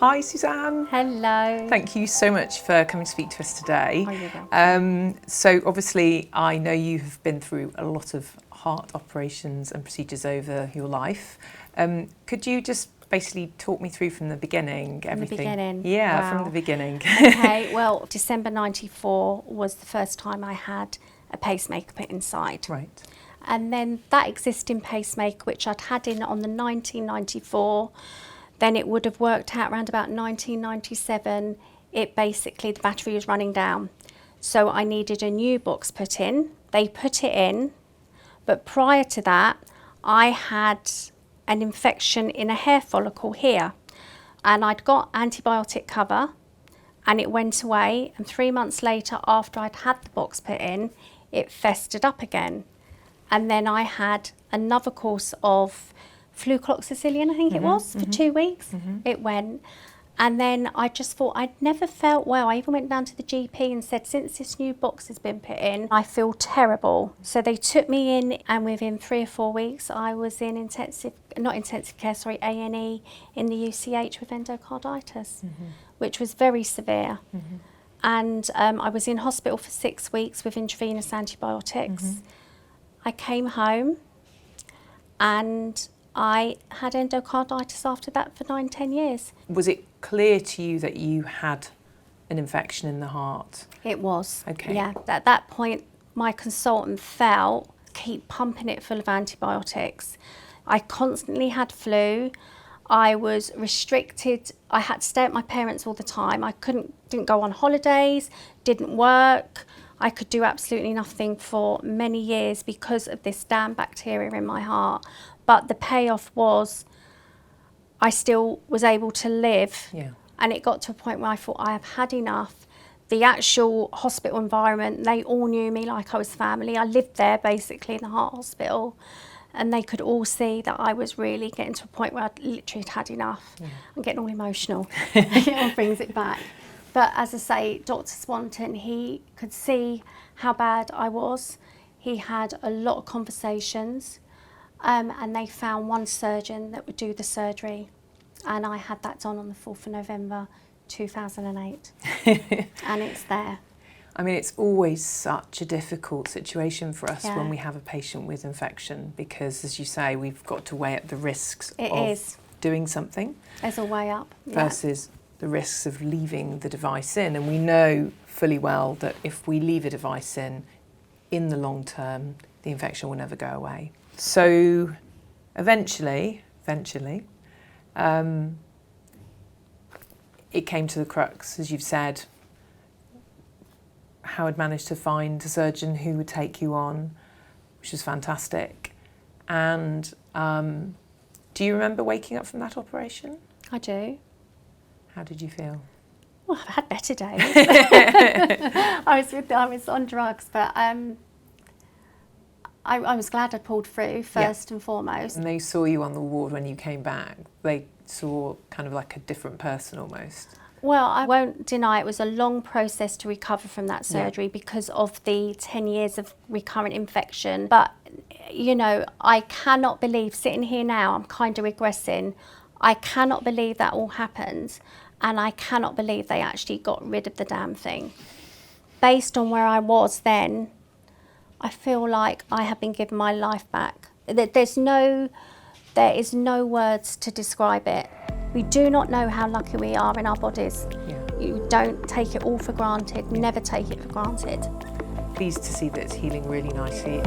Hi Suzanne. Hello. Thank you so much for coming to speak to us today. Oh, you're welcome. So obviously I know you have been through a lot of heart operations and procedures over your life. Could you just basically talk me through from the beginning, everything? From the beginning? Yeah, Wow. from the beginning. Okay, well, December 94 was the first time I had a pacemaker put inside. Right. And then that existing pacemaker, which I'd had in on the 1994, then it would have worked out around about 1997. It basically, the battery was running down. So I needed a new box put in. They put it in, but prior to that, I had an infection in a hair follicle here. And I'd got antibiotic cover and it went away. And 3 months later, after I'd had the box put in, it festered up again. And then I had another course of flucloxacillin, I think it was, for 2 weeks. It went. And then I just thought I'd never felt well. I even went down to the GP and said, since this new box has been put in, I feel terrible. So they took me in, and within 3 or 4 weeks, I was in A&E in the UCH with endocarditis, which was very severe. And I was in hospital for 6 weeks with intravenous antibiotics. I came home and I had endocarditis after that for 9-10 years. Was it clear to you that you had an infection in the heart? It was. Okay. Yeah, at that point, my consultant felt, keep pumping it full of antibiotics. I constantly had flu. I was restricted. I had to stay at my parents' all the time. I didn't go on holidays, didn't work. I could do absolutely nothing for many years because of this damn bacteria in my heart. But the payoff was I still was able to live. Yeah. And it got to a point where I thought I have had enough. The actual hospital environment, they all knew me like I was family. I lived there basically in the heart hospital. And they could all see that I was really getting to a point where I'd literally had enough. Yeah. I'm getting all emotional. It all brings it back. But as I say, Dr. Swanton, he could see how bad I was. He had a lot of conversations, and they found one surgeon that would do the surgery. And I had that done on the 4th of November, 2008. And it's there. I mean, it's always such a difficult situation for us Yeah. when we have a patient with infection because, as you say, we've got to weigh up the risks It of is. doing something There's a way up. versus the risks of leaving the device in. And we know fully well that if we leave a device in the long term, the infection will never go away. So eventually, it came to the crux, as you've said. Howard managed to find a surgeon who would take you on, which was fantastic. And do you remember waking up from that operation? I do. How did you feel? Well, I've had better days. I was on drugs, but I was glad I pulled through first and foremost. And they saw you on the ward when you came back. They saw kind of like a different person almost. Well, I won't deny it was a long process to recover from that surgery because of the 10 years of recurrent infection. But, you know, I cannot believe, sitting here now, I'm kind of regressing, I cannot believe that all happened, and I cannot believe they actually got rid of the damn thing. Based on where I was then, I feel like I have been given my life back. There is no words to describe it. We do not know how lucky we are in our bodies. Yeah. You don't take it all for granted, never take it for granted. Pleased to see that it's healing really nicely.